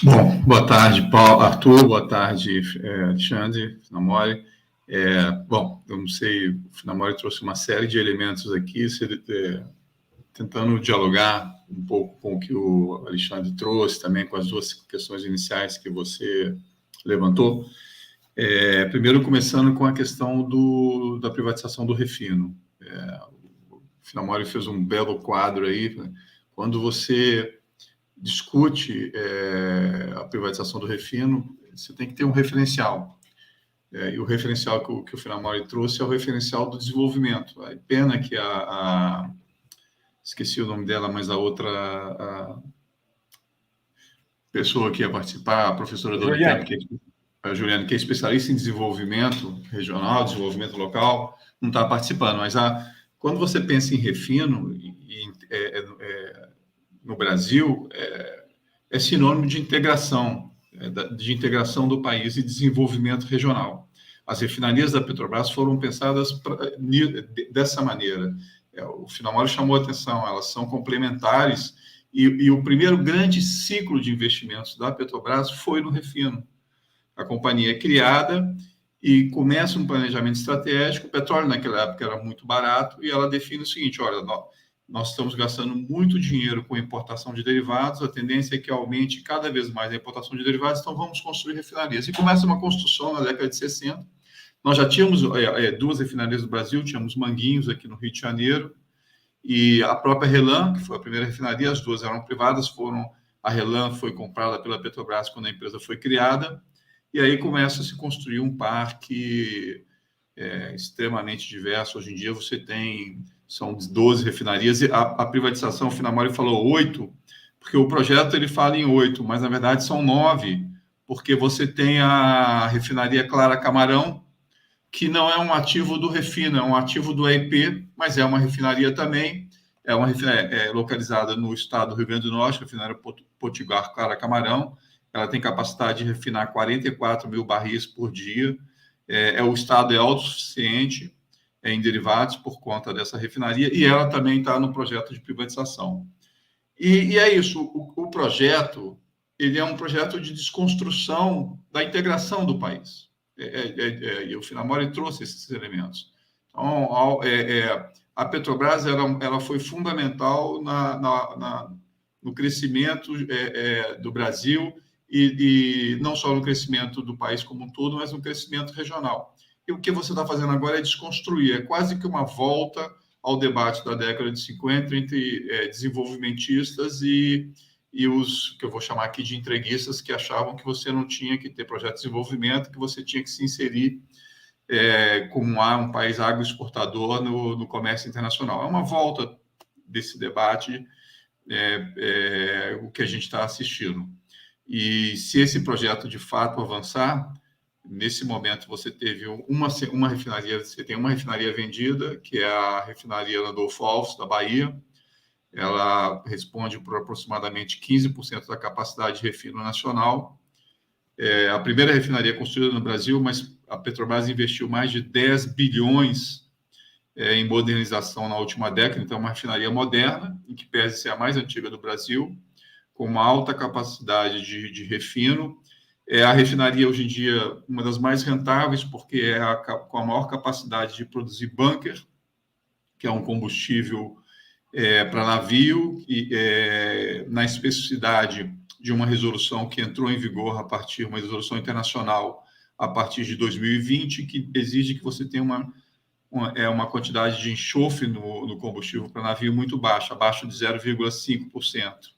Bom, boa tarde, Paulo, Arthur, boa tarde, Alexandre, Finamore. Bom, eu não sei, o Finamore trouxe uma série de elementos aqui, tentando dialogar um pouco com o que o Alexandre trouxe, também com as duas questões iniciais que você levantou. Primeiro, começando com a questão da privatização do refino. O Finamore fez um belo quadro aí, quando você discute a privatização do refino, você tem que ter um referencial. E o referencial que o Finamore trouxe é o referencial do desenvolvimento. É pena que esqueci o nome dela, mas a outra pessoa que ia participar, a professora da Unicamp, a Juliana, que é especialista em desenvolvimento regional, desenvolvimento local, não está participando. Mas quando você pensa em refino, no Brasil, é sinônimo de integração do país e desenvolvimento regional. As refinarias da Petrobras foram pensadas dessa maneira. O Finamore chamou a atenção, elas são complementares, e o primeiro grande ciclo de investimentos da Petrobras foi no refino. A companhia é criada e começa um planejamento estratégico. O petróleo, naquela época, era muito barato, e ela define o seguinte: olha, nós estamos gastando muito dinheiro com importação de derivados, a tendência é que aumente cada vez mais a importação de derivados, então vamos construir refinarias. E começa uma construção na década de 60. Nós já tínhamos duas refinarias no Brasil, tínhamos Manguinhos aqui no Rio de Janeiro, e a própria RLAM, que foi a primeira refinaria, as duas eram privadas, a RLAM foi comprada pela Petrobras quando a empresa foi criada, e aí começa a se construir um parque extremamente diverso. Hoje em dia são 12 refinarias, e a privatização, o Finamore falou 8, porque o projeto ele fala em 8, mas na verdade são 9, porque você tem a refinaria Clara Camarão, que não é um ativo do Refina, é um ativo do EIP, mas é uma refinaria também, é uma refinaria localizada no estado do Rio Grande do Norte, a refinaria Potiguar Clara Camarão. Ela tem capacidade de refinar 44 mil barris por dia, o estado é autossuficiente em derivados por conta dessa refinaria, e ela também está no projeto de privatização. E é isso, o projeto, ele é um projeto de desconstrução da integração do país. E o Finamore trouxe esses elementos. Então, a Petrobras ela foi fundamental no crescimento do Brasil, e não só no crescimento do país como um todo, mas no crescimento regional. E o que você está fazendo agora é desconstruir, é quase que uma volta ao debate da década de 50 entre desenvolvimentistas e os que eu vou chamar aqui de entreguistas, que achavam que você não tinha que ter projeto de desenvolvimento, que você tinha que se inserir como um país agroexportador no comércio internacional. É uma volta desse debate, o que a gente está assistindo. E se esse projeto de fato avançar, nesse momento você teve uma refinaria, você tem uma refinaria vendida, que é a refinaria Landolfo Alves, da Bahia. Ela responde por aproximadamente 15% da capacidade de refino nacional. A primeira refinaria construída no Brasil, mas a Petrobras investiu mais de 10 bilhões em modernização na última década, então é uma refinaria moderna, em que pese ser a mais antiga do Brasil, com uma alta capacidade de refino. A refinaria, hoje em dia, uma das mais rentáveis, porque com a maior capacidade de produzir bunker, que é um combustível para navio, e na especificidade de uma resolução que entrou em vigor uma resolução internacional a partir de 2020, que exige que você tenha uma quantidade de enxofre no combustível para navio muito baixa, abaixo de 0,5%.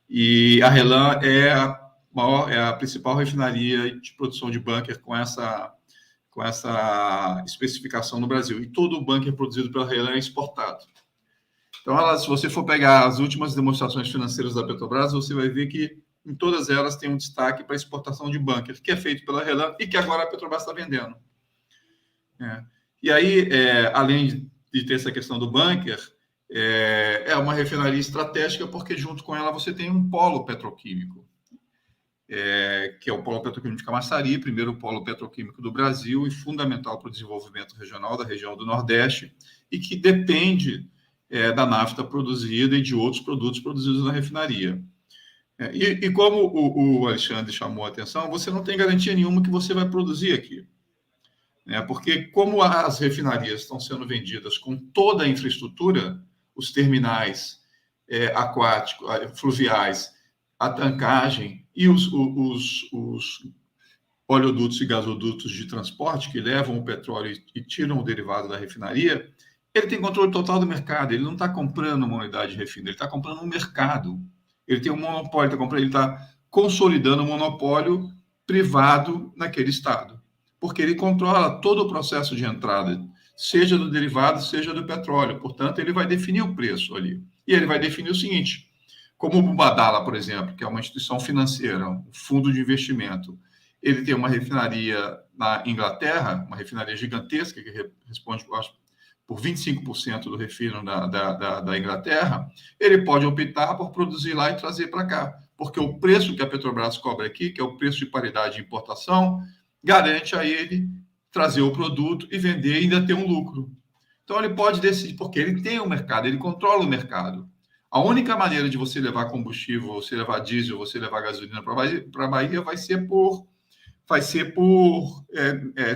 E a RLAM é a principal refinaria de produção de bunker com essa especificação no Brasil. E todo o bunker produzido pela RLAM é exportado. Então, se você for pegar as últimas demonstrações financeiras da Petrobras, você vai ver que em todas elas tem um destaque para a exportação de bunker, que é feito pela RLAM e que agora a Petrobras está vendendo. E aí, além de ter essa questão do bunker, é uma refinaria estratégica, porque junto com ela você tem um polo petroquímico, que é o polo petroquímico de Camaçari, primeiro polo petroquímico do Brasil e fundamental para o desenvolvimento regional da região do Nordeste, e que depende da nafta produzida e de outros produtos produzidos na refinaria. E como o Alexandre chamou a atenção, você não tem garantia nenhuma que você vai produzir aqui. Né? Porque como as refinarias estão sendo vendidas com toda a infraestrutura, os terminais aquáticos, fluviais, a tancagem e os oleodutos e gasodutos de transporte que levam o petróleo e tiram o derivado da refinaria, ele tem controle total do mercado. Ele não está comprando uma unidade de refino, ele está comprando um mercado. Ele tem um monopólio, ele está consolidando um monopólio privado naquele estado, porque ele controla todo o processo de entrada, seja do derivado, seja do petróleo. Portanto, ele vai definir o preço ali. E ele vai definir o seguinte: como o Mubadala, por exemplo, que é uma instituição financeira, um fundo de investimento, ele tem uma refinaria na Inglaterra, uma refinaria gigantesca, que responde, acho, por 25% do refino da Inglaterra, ele pode optar por produzir lá e trazer para cá, porque o preço que a Petrobras cobra aqui, que é o preço de paridade de importação, garante a ele trazer o produto e vender e ainda ter um lucro. Então, ele pode decidir, porque ele tem o mercado, ele controla o mercado. A única maneira de você levar combustível, você levar diesel, você levar gasolina para a Bahia vai ser por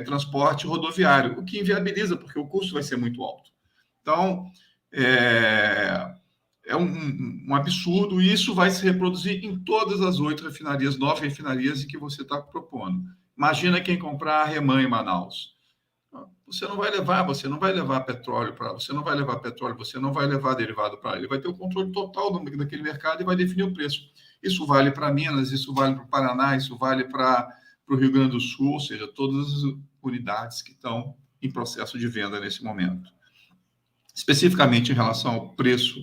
transporte rodoviário, o que inviabiliza, porque o custo vai ser muito alto. Então, é um absurdo, e isso vai se reproduzir em todas as 8 refinarias, 9 refinarias que você está propondo. Imagina quem comprar a REMAN em Manaus. Você não vai levar petróleo para, você não vai levar derivado para ele, vai ter o controle total daquele mercado e vai definir o preço. Isso vale para Minas, isso vale para o Paraná, isso vale para o Rio Grande do Sul, ou seja, todas as unidades que estão em processo de venda nesse momento. Especificamente em relação ao preço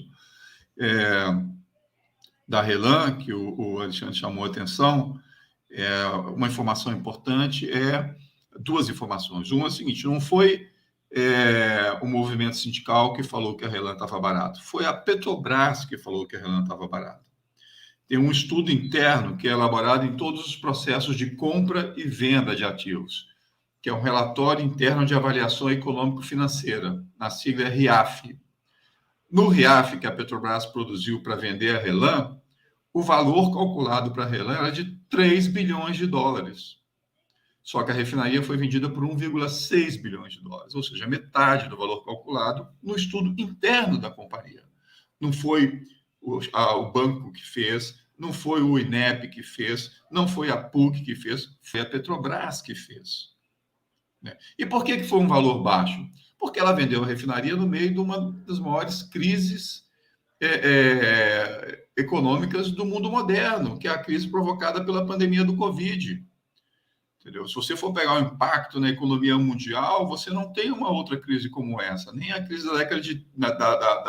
da RLAM, que o Alexandre chamou a atenção, uma informação importante duas informações. Uma é a seguinte: não foi o movimento sindical que falou que a RLAM estava barato, foi a Petrobras que falou que a RLAM estava barata. Tem um estudo interno que é elaborado em todos os processos de compra e venda de ativos, que é um relatório interno de avaliação econômico-financeira, na sigla RIAF. No RIAF que a Petrobras produziu para vender a RLAM, o valor calculado para a RLAM era de 3 bilhões de dólares. Só que a refinaria foi vendida por 1,6 bilhões de dólares, ou seja, metade do valor calculado no estudo interno da companhia. Não foi o banco que fez, não foi o INEP que fez, não foi a PUC que fez, foi a Petrobras que fez. Né? E por que foi um valor baixo? Porque ela vendeu a refinaria no meio de uma das maiores crises econômicas do mundo moderno, que é a crise provocada pela pandemia do Covid. Entendeu? Se você for pegar o impacto na economia mundial, você não tem uma outra crise como essa. Nem a crise da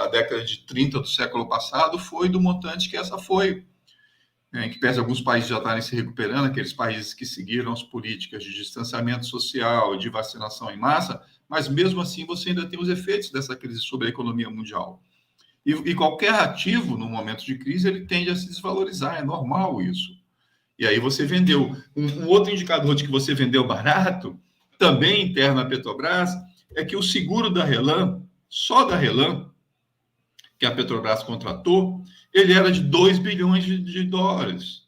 década de 30 do século passado foi do montante que essa foi. Em que pese alguns países já estarem se recuperando, aqueles países que seguiram as políticas de distanciamento social, de vacinação em massa, mas mesmo assim você ainda tem os efeitos dessa crise sobre a economia mundial. E qualquer ativo, no momento de crise, ele tende a se desvalorizar, é normal isso. E aí você vendeu. Um outro indicador de que você vendeu barato, também interno à Petrobras, é que o seguro da RLAM, só da RLAM, que a Petrobras contratou, ele era de 2 bilhões de dólares.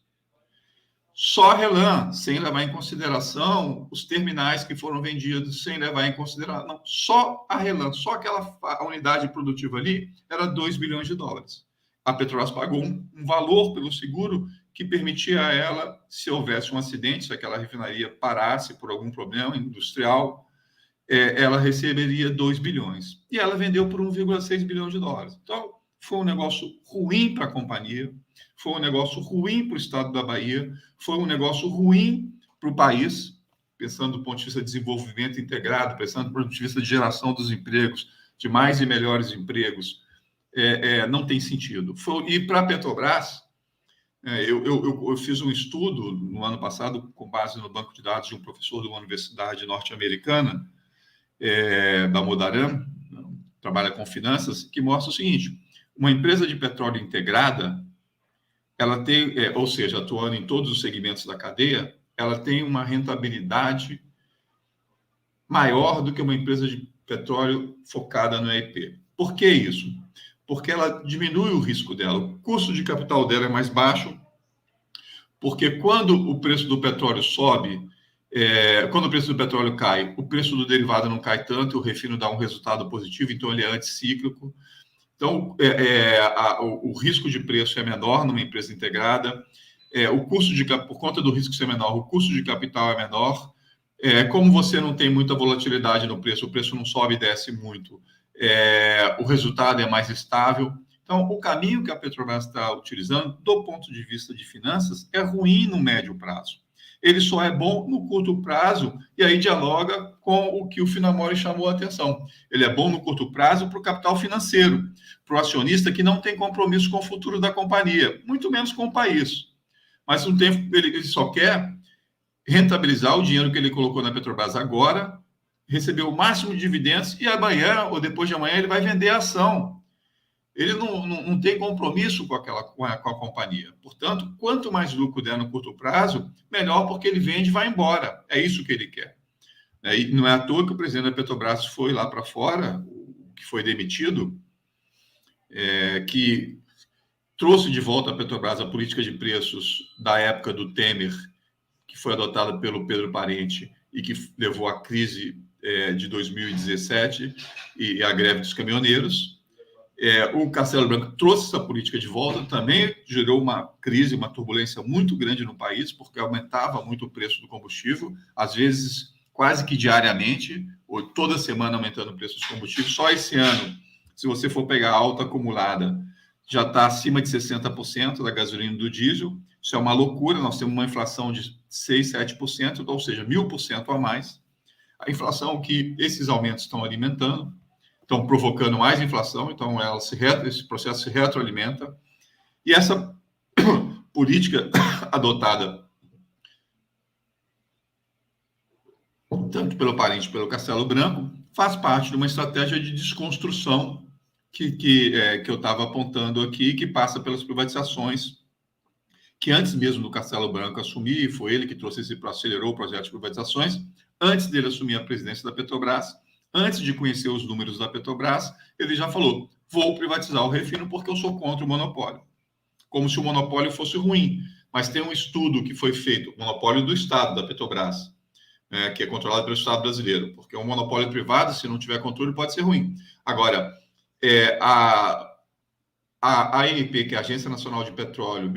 Só a RLAM, sem levar em consideração os terminais que foram vendidos, sem levar em consideração. Não, só a RLAM, só aquela unidade produtiva ali, era 2 bilhões de dólares. A Petrobras pagou um valor pelo seguro que permitia a ela, se houvesse um acidente, se aquela refinaria parasse por algum problema industrial, ela receberia 2 bilhões. E ela vendeu por 1,6 bilhão de dólares. Então, foi um negócio ruim para a companhia, foi um negócio ruim para o estado da Bahia, foi um negócio ruim para o país, pensando do ponto de vista de desenvolvimento integrado, pensando do ponto de vista de geração dos empregos, de mais e melhores empregos, não tem sentido. E para a Petrobras, eu fiz um estudo no ano passado, com base no banco de dados de um professor de uma universidade norte-americana, da Modaram, trabalha com finanças, que mostra o seguinte: uma empresa de petróleo integrada, ela tem, ou seja, atuando em todos os segmentos da cadeia, ela tem uma rentabilidade maior do que uma empresa de petróleo focada no E&P. Por que isso? Porque ela diminui o risco dela, o custo de capital dela é mais baixo, Porque quando o preço do petróleo sobe, quando o preço do petróleo cai, o preço do derivado não cai tanto, o refino dá um resultado positivo, então ele é anticíclico. Então, o risco de preço é menor numa empresa integrada, o custo por conta do risco ser menor, o custo de capital é menor. Como você não tem muita volatilidade no preço, o preço não sobe e desce muito, o resultado é mais estável. Então, o caminho que a Petrobras está utilizando, do ponto de vista de finanças, é ruim no médio prazo. Ele só é bom no curto prazo, e aí dialoga com o que o Finamori chamou a atenção. Ele é bom no curto prazo para o capital financeiro, para o acionista que não tem compromisso com o futuro da companhia, muito menos com o país. Mas um tempo ele só quer rentabilizar o dinheiro que ele colocou na Petrobras agora, receber o máximo de dividendos, e amanhã ou depois de amanhã ele vai vender a ação. Ele não tem compromisso com a companhia. Portanto, quanto mais lucro der no curto prazo, melhor, porque ele vende e vai embora. É isso que ele quer. E não é à toa que o presidente da Petrobras foi lá para fora, que foi demitido, que trouxe de volta a Petrobras a política de preços da época do Temer, que foi adotada pelo Pedro Parente e que levou à crise de 2017 e a greve dos caminhoneiros. O Castelo Branco trouxe essa política de volta, também gerou uma crise, uma turbulência muito grande no país, porque aumentava muito o preço do combustível, às vezes quase que diariamente, ou toda semana aumentando o preço dos combustíveis. Só esse ano, se você for pegar a alta acumulada, já está acima de 60% da gasolina e do diesel. Isso é uma loucura, nós temos uma inflação de 6, 7%, ou seja, 1.000% a mais. A inflação que esses aumentos estão alimentando, estão provocando mais inflação, então esse processo se retroalimenta. E essa política adotada tanto pelo Parente quanto pelo Castelo Branco faz parte de uma estratégia de desconstrução que eu estava apontando aqui, que passa pelas privatizações, que antes mesmo do Castelo Branco assumir, foi ele que acelerou o projeto de privatizações, antes dele assumir a presidência da Petrobras, antes de conhecer os números da Petrobras, ele já falou: vou privatizar o refino porque eu sou contra o monopólio. Como se o monopólio fosse ruim. Mas tem um estudo que foi feito, o monopólio do Estado, da Petrobras, que é controlado pelo Estado brasileiro, porque um monopólio privado, se não tiver controle, pode ser ruim. Agora, a ANP, que é a Agência Nacional de Petróleo,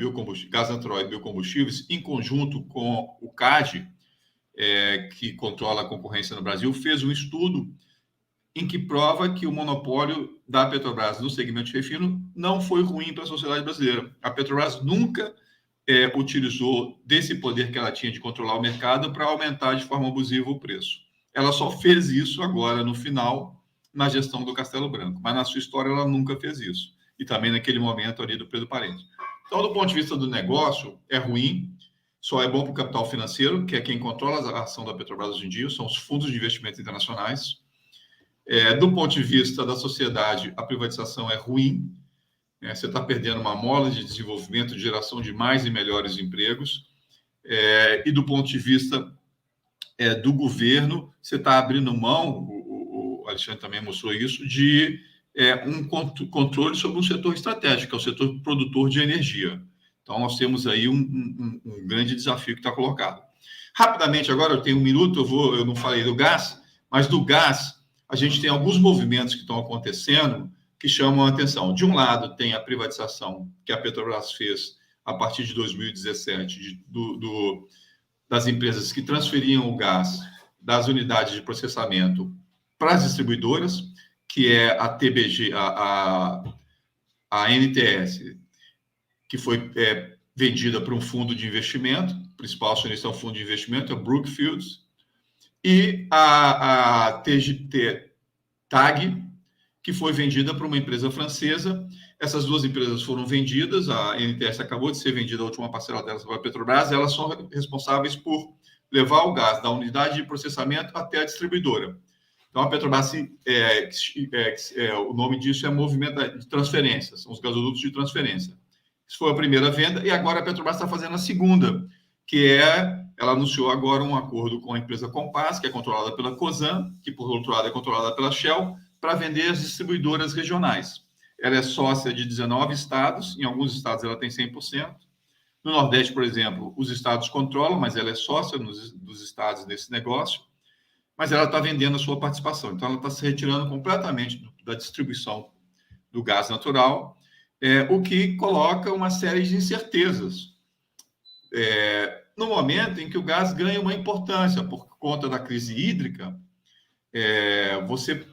Gás Natural e Biocombustíveis, em conjunto com o CAD, que controla a concorrência no Brasil, fez um estudo em que prova que o monopólio da Petrobras no segmento de refino não foi ruim para a sociedade brasileira. A Petrobras nunca utilizou desse poder que ela tinha de controlar o mercado para aumentar de forma abusiva o preço. Ela só fez isso agora, no final, na gestão do Castelo Branco. Mas na sua história ela nunca fez isso. E também naquele momento ali do Pedro Parente. Então, do ponto de vista do negócio, é ruim, só é bom para o capital financeiro, que é quem controla a ação da Petrobras hoje em dia, são os fundos de investimentos internacionais. Do ponto de vista da sociedade, a privatização é ruim. Você está perdendo uma mola de desenvolvimento, de geração de mais e melhores empregos. E do ponto de vista do governo, você está abrindo mão, o Alexandre também mostrou isso, de um controle sobre um setor estratégico, que é o setor produtor de energia. Então, nós temos aí um grande desafio que está colocado. Rapidamente, agora eu tenho 1 minuto, eu não falei do gás, mas do gás, a gente tem alguns movimentos que estão acontecendo que chamam a atenção. De um lado, tem a privatização que a Petrobras fez a partir de 2017, das empresas que transferiam o gás das unidades de processamento para as distribuidoras, que é a TBG, a NTS, que foi vendida para um fundo de investimento, o principal acionista é um fundo de investimento, é o Brookfield, e a TAG, que foi vendida para uma empresa francesa. Essas duas empresas foram vendidas, a NTS acabou de ser vendida, a última parcela delas para a Petrobras, elas são responsáveis por levar o gás da unidade de processamento até a distribuidora. Então, a Petrobras, o nome disso é movimento de transferência, são os gasodutos de transferência. Isso foi a primeira venda, e agora a Petrobras está fazendo a segunda, que ela anunciou agora um acordo com a empresa Compass, que é controlada pela Cosan, que, por outro lado, é controlada pela Shell, para vender as distribuidoras regionais. Ela é sócia de 19 estados, em alguns estados ela tem 100%, No Nordeste, por exemplo, os estados controlam, mas ela é sócia dos estados nesse negócio, mas ela está vendendo a sua participação. Então, ela está se retirando completamente da distribuição do gás natural, o que coloca uma série de incertezas. No momento em que o gás ganha uma importância por conta da crise hídrica, você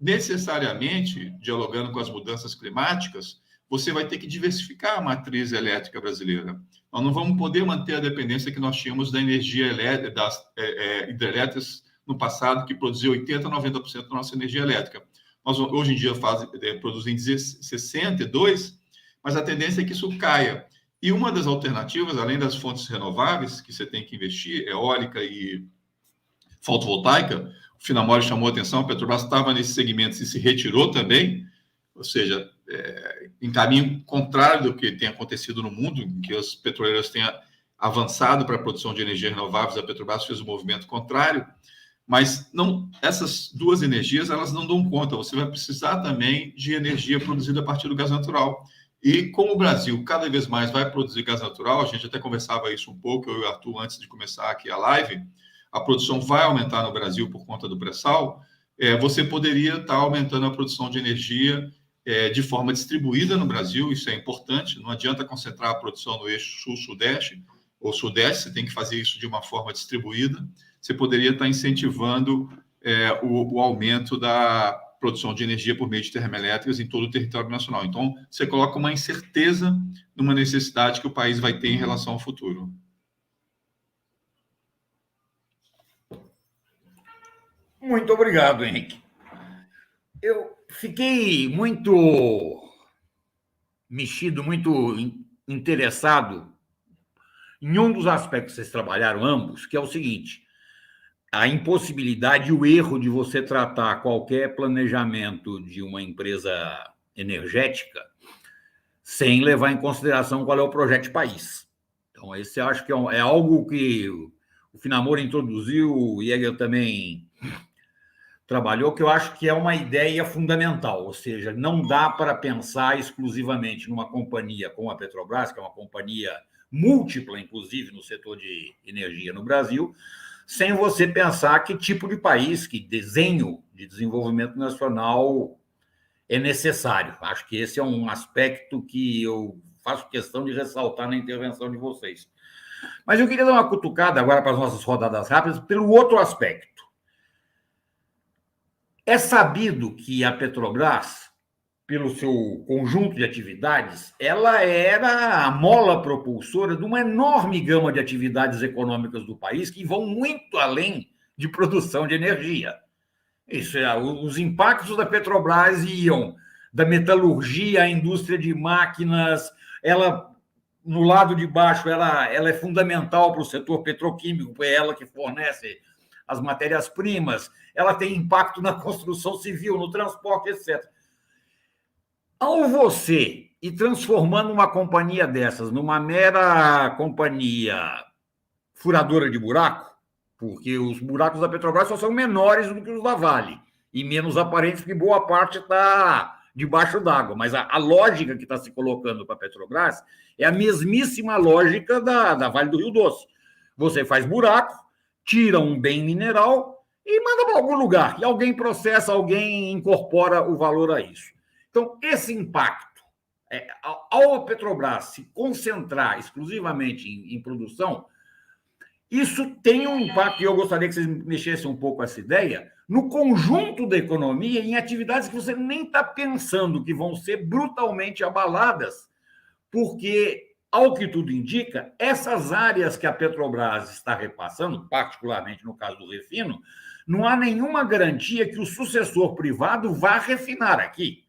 necessariamente, dialogando com as mudanças climáticas, você vai ter que diversificar a matriz elétrica brasileira. Nós não vamos poder manter a dependência que nós tínhamos da energia elétrica, das hidrelétricas no passado, que produzia 80%, 90% da nossa energia elétrica. Nós, hoje em dia, produzem 62%, mas a tendência é que isso caia. E uma das alternativas, além das fontes renováveis, que você tem que investir, eólica e fotovoltaica, o Finamore chamou a atenção, a Petrobras estava nesse segmento e se retirou também, ou seja, em caminho contrário do que tem acontecido no mundo, em que as petroleiras têm avançado para a produção de energia renováveis, a Petrobras fez um movimento contrário, mas não, essas duas energias elas não dão conta, você vai precisar também de energia produzida a partir do gás natural. E como o Brasil cada vez mais vai produzir gás natural, a gente até conversava isso um pouco, eu e o Arthur, antes de começar aqui a live, a produção vai aumentar no Brasil por conta do pré-sal, você poderia estar aumentando a produção de energia de forma distribuída no Brasil, isso é importante, não adianta concentrar a produção no eixo sul-sudeste ou sudeste, você tem que fazer isso de uma forma distribuída, você poderia estar incentivando o aumento da produção de energia por meio de termoelétricas em todo o território nacional. Então, você coloca uma incerteza numa necessidade que o país vai ter em relação ao futuro. Muito obrigado, Henrique. Eu fiquei muito mexido, muito interessado em um dos aspectos que vocês trabalharam ambos, que é o seguinte: a impossibilidade e o erro de você tratar qualquer planejamento de uma empresa energética sem levar em consideração qual é o projeto de país. Então, esse eu acho que é algo que o Finamore introduziu, o Jäger também trabalhou, que eu acho que é uma ideia fundamental, ou seja, não dá para pensar exclusivamente numa companhia como a Petrobras, que é uma companhia múltipla, inclusive, no setor de energia no Brasil, sem você pensar que tipo de país, que desenho de desenvolvimento nacional é necessário. Acho que esse é um aspecto que eu faço questão de ressaltar na intervenção de vocês. Mas eu queria dar uma cutucada agora para as nossas rodadas rápidas pelo outro aspecto. É sabido que a Petrobras, pelo seu conjunto de atividades, ela era a mola propulsora de uma enorme gama de atividades econômicas do país que vão muito além de produção de energia. Isso os impactos da Petrobras iam da metalurgia à indústria de máquinas, ela no lado de baixo ela é fundamental para o setor petroquímico, é ela que fornece as matérias-primas, ela tem impacto na construção civil, no transporte, etc. Ao você ir transformando uma companhia dessas numa mera companhia furadora de buraco, porque os buracos da Petrobras só são menores do que os da Vale, e menos aparentes, porque boa parte está debaixo d'água. Mas a lógica que está se colocando para a Petrobras é a mesmíssima lógica da Vale do Rio Doce. Você faz buraco, tira um bem mineral e manda para algum lugar. E alguém processa, alguém incorpora o valor a isso. Então, esse impacto, ao a Petrobras se concentrar exclusivamente em produção, isso tem um impacto, e eu gostaria que vocês mexessem um pouco essa ideia, no conjunto da economia, em atividades que você nem está pensando que vão ser brutalmente abaladas, porque, ao que tudo indica, essas áreas que a Petrobras está repassando, particularmente no caso do refino, não há nenhuma garantia que o sucessor privado vá refinar aqui.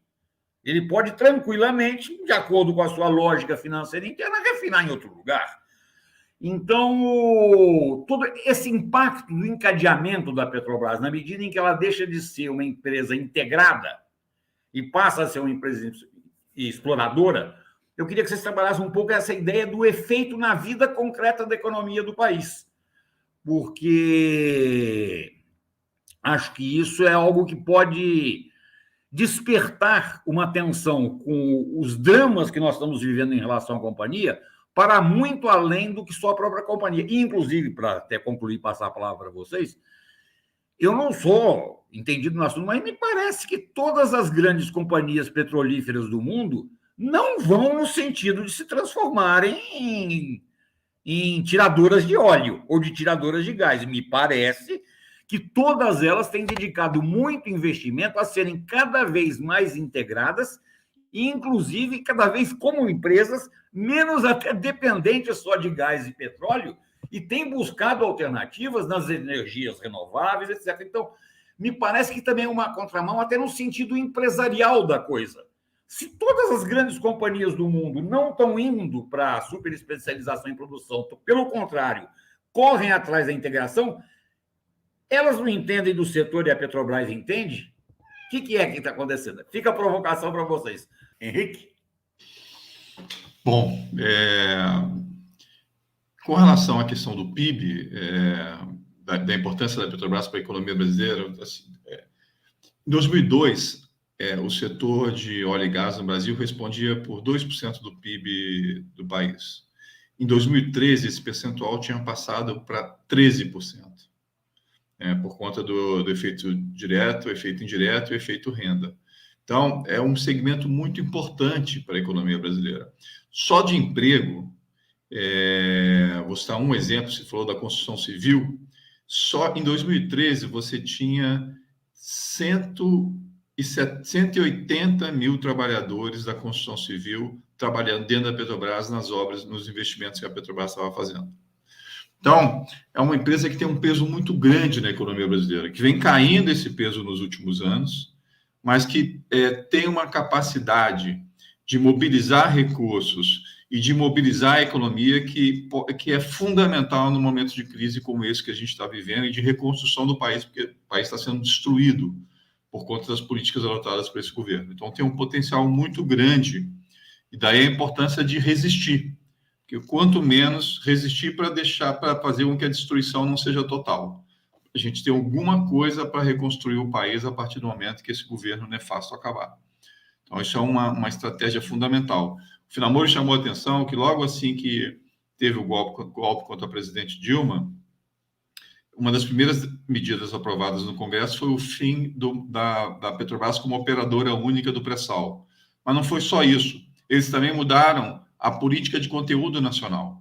Ele pode tranquilamente, de acordo com a sua lógica financeira interna, refinar em outro lugar. Então, todo esse impacto do encadeamento da Petrobras, na medida em que ela deixa de ser uma empresa integrada e passa a ser uma empresa exploradora, eu queria que vocês trabalhassem um pouco essa ideia do efeito na vida concreta da economia do país, porque acho que isso é algo que pode despertar uma atenção com os dramas que nós estamos vivendo em relação à companhia, para muito além do que só a própria companhia. E, inclusive, para até concluir e passar a palavra para vocês, eu não sou entendido no assunto, mas me parece que todas as grandes companhias petrolíferas do mundo não vão no sentido de se transformarem em tiradoras de óleo ou de tiradoras de gás. Me parece que todas elas têm dedicado muito investimento a serem cada vez mais integradas e, inclusive, cada vez como empresas menos até dependentes só de gás e petróleo, e têm buscado alternativas nas energias renováveis, etc. Então, me parece que também é uma contramão até no sentido empresarial da coisa. Se todas as grandes companhias do mundo não estão indo para a superespecialização em produção, pelo contrário, correm atrás da integração, elas não entendem do setor e a Petrobras entende? O que é que está acontecendo? Fica a provocação para vocês. Henrique? Bom, com relação à questão do PIB, da importância da Petrobras para a economia brasileira, assim, em 2002, o setor de óleo e gás no Brasil respondia por 2% do PIB do país. Em 2013, esse percentual tinha passado para 13%, por conta do efeito direto, efeito indireto e efeito renda. Então, é um segmento muito importante para a economia brasileira. Só de emprego, vou citar um exemplo, você falou da construção civil, só em 2013 você tinha 180 mil trabalhadores da construção civil trabalhando dentro da Petrobras nas obras, nos investimentos que a Petrobras estava fazendo. Então, é uma empresa que tem um peso muito grande na economia brasileira, que vem caindo esse peso nos últimos anos, mas que tem uma capacidade de mobilizar recursos e de mobilizar a economia que é fundamental no momento de crise como esse que a gente está vivendo e de reconstrução do país, porque o país está sendo destruído por conta das políticas adotadas por esse governo. Então, tem um potencial muito grande, e daí a importância de resistir, porque quanto menos resistir para fazer com que a destruição não seja total. A gente tem alguma coisa para reconstruir o país a partir do momento que esse governo nefasto acabar. Então, isso é uma estratégia fundamental. O Finamori chamou a atenção que logo assim que teve o golpe contra a presidente Dilma, uma das primeiras medidas aprovadas no Congresso foi o fim da Petrobras como operadora única do pré-sal. Mas não foi só isso. Eles também mudaram a política de conteúdo nacional.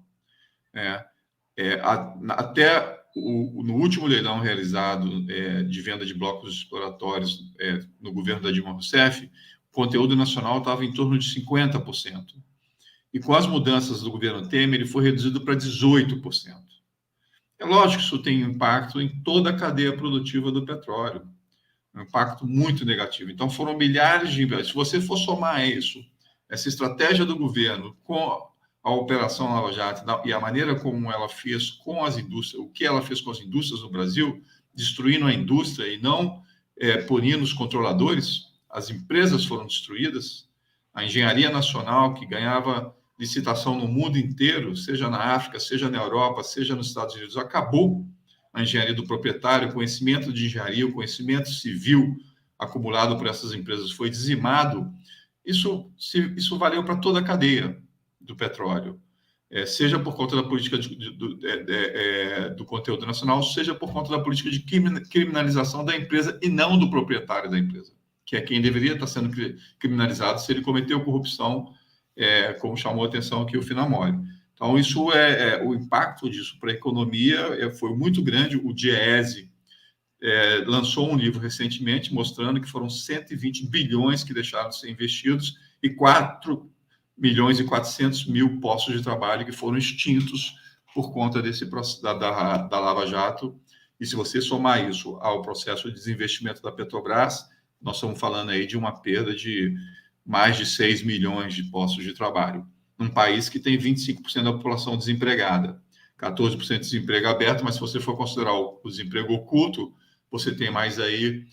Até no último leilão realizado de venda de blocos exploratórios no governo da Dilma Rousseff, o conteúdo nacional estava em torno de 50%. E com as mudanças do governo Temer, ele foi reduzido para 18%. É lógico que isso tem impacto em toda a cadeia produtiva do petróleo. Um impacto muito negativo. Então, foram milhares de investimentos. Se você for somar isso, essa estratégia do governo com a Operação Lava Jato e a maneira como ela fez com as indústrias, o que ela fez com as indústrias no Brasil, destruindo a indústria e não punindo os controladores, as empresas foram destruídas, a engenharia nacional que ganhava licitação no mundo inteiro, seja na África, seja na Europa, seja nos Estados Unidos, acabou a engenharia do proprietário, o conhecimento de engenharia, o conhecimento civil acumulado por essas empresas foi dizimado. Isso valeu para toda a cadeia do petróleo, seja por conta da política do conteúdo nacional, seja por conta da política de criminalização da empresa e não do proprietário da empresa, que é quem deveria estar sendo criminalizado se ele cometeu corrupção, como chamou a atenção aqui o Finamori. Então, isso o impacto disso para a economia foi muito grande. O Diese lançou um livro recentemente mostrando que foram 120 bilhões que deixaram de ser investidos e 4 milhões e 400 mil postos de trabalho que foram extintos por conta desse processo da Lava Jato. E se você somar isso ao processo de desinvestimento da Petrobras, nós estamos falando aí de uma perda de mais de 6 milhões de postos de trabalho, num país que tem 25% da população desempregada, 14% de desemprego aberto, mas se você for considerar o desemprego oculto, você tem mais aí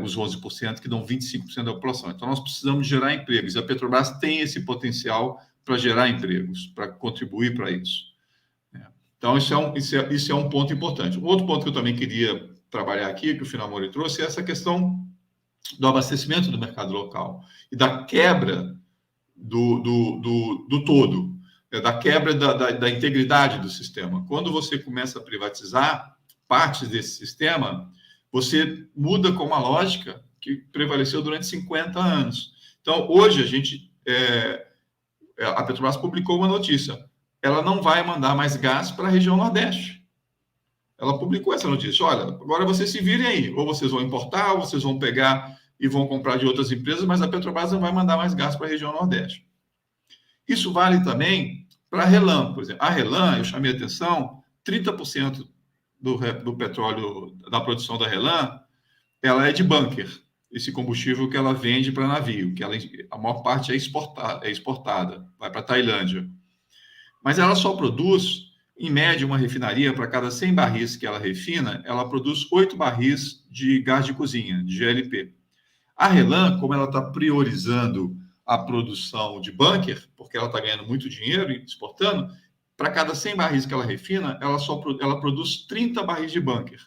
os 11% que dão 25% da população. Então, nós precisamos gerar empregos. A Petrobras tem esse potencial para gerar empregos, para contribuir para isso. Então, isso é um ponto importante. Um outro ponto que eu também queria trabalhar aqui, que o Finamori trouxe, é essa questão do abastecimento do mercado local e da quebra do todo. da quebra da integridade do sistema. Quando você começa a privatizar partes desse sistema, você muda com uma lógica que prevaleceu durante 50 anos. Então, hoje, a Petrobras publicou uma notícia. Ela não vai mandar mais gás para a região Nordeste. Ela publicou essa notícia. Olha, agora vocês se virem aí. Ou vocês vão importar, ou vocês vão pegar e vão comprar de outras empresas, mas a Petrobras não vai mandar mais gás para a região Nordeste. Isso vale também para a RLAM, por exemplo. A RLAM, eu chamei a atenção, 30% do petróleo, da produção da RLAM, ela é de bunker, esse combustível que ela vende para navio, que a maior parte é exportada, vai para a Tailândia. Mas ela só produz, em média, uma refinaria, para cada 100 barris que ela refina, ela produz 8 barris de gás de cozinha, de GLP. A RLAM, como ela está priorizando a produção de bunker, porque ela está ganhando muito dinheiro exportando, para cada 100 barris que ela refina, ela produz 30 barris de bunker.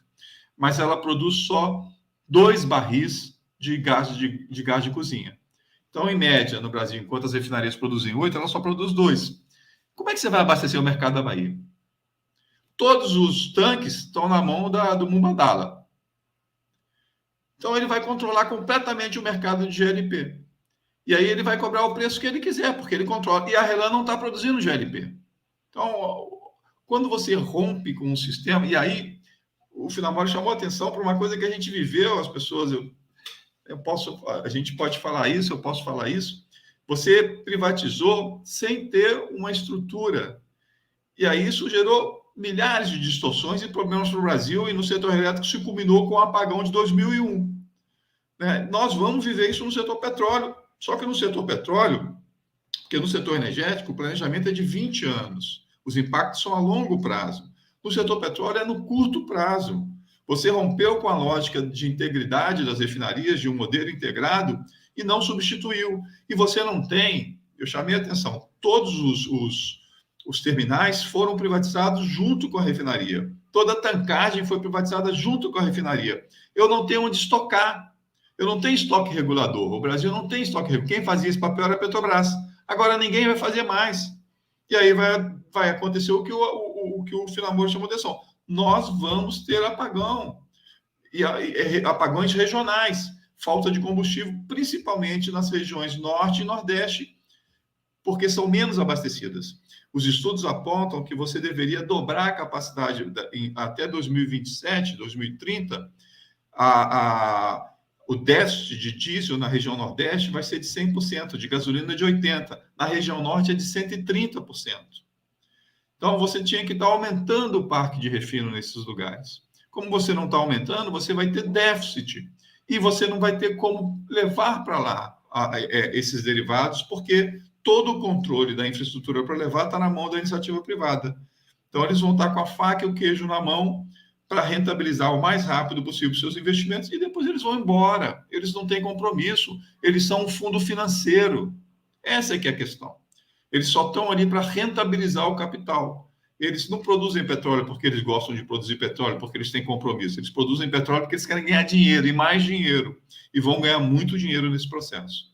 Mas ela produz só 2 barris de gás de cozinha. Então, em média, no Brasil, enquanto as refinarias produzem 8, ela só produz 2. Como é que você vai abastecer o mercado da Bahia? Todos os tanques estão na mão do Mubadala. Então, ele vai controlar completamente o mercado de GLP. E aí ele vai cobrar o preço que ele quiser, porque ele controla. E a RLAM não está produzindo GLP. Então, quando você rompe com um sistema... E aí, o Finamore chamou a atenção para uma coisa que a gente viveu, as pessoas... a gente pode falar isso, eu posso falar isso. Você privatizou sem ter uma estrutura. E aí isso gerou milhares de distorções e problemas para o Brasil, e no setor elétrico se culminou com o apagão de 2001. Né? Nós vamos viver isso no setor petróleo, só que no setor petróleo, porque no setor energético o planejamento é de 20 anos, os impactos são a longo prazo. No setor petróleo é no curto prazo. Você rompeu com a lógica de integridade das refinarias, de um modelo integrado, e não substituiu. E você não tem, eu chamei a atenção, todos os terminais foram privatizados junto com a refinaria. Toda a tancagem foi privatizada junto com a refinaria. Eu não tenho onde estocar. Eu não tenho estoque regulador. O Brasil não tem estoque regulador. Quem fazia esse papel era a Petrobras. Agora ninguém vai fazer mais. E aí vai acontecer o que o Finamore chamou de atenção. Nós vamos ter apagão. E apagões regionais. Falta de combustível, principalmente nas regiões Norte e Nordeste, porque são menos abastecidas. Os estudos apontam que você deveria dobrar a capacidade até 2027, 2030. O déficit de diesel na região Nordeste vai ser de 100%, de gasolina de 80%. Na região Norte é de 130%. Então, você tinha que estar aumentando o parque de refino nesses lugares. Como você não está aumentando, você vai ter déficit. E você não vai ter como levar para lá esses derivados, porque todo o controle da infraestrutura para levar está na mão da iniciativa privada. Então, eles vão estar com a faca e o queijo na mão para rentabilizar o mais rápido possível seus investimentos e depois eles vão embora. Eles não têm compromisso, eles são um fundo financeiro. Essa é que é a questão. Eles só estão ali para rentabilizar o capital. Eles não produzem petróleo porque eles gostam de produzir petróleo, porque eles têm compromisso. Eles produzem petróleo porque eles querem ganhar dinheiro e mais dinheiro. E vão ganhar muito dinheiro nesse processo.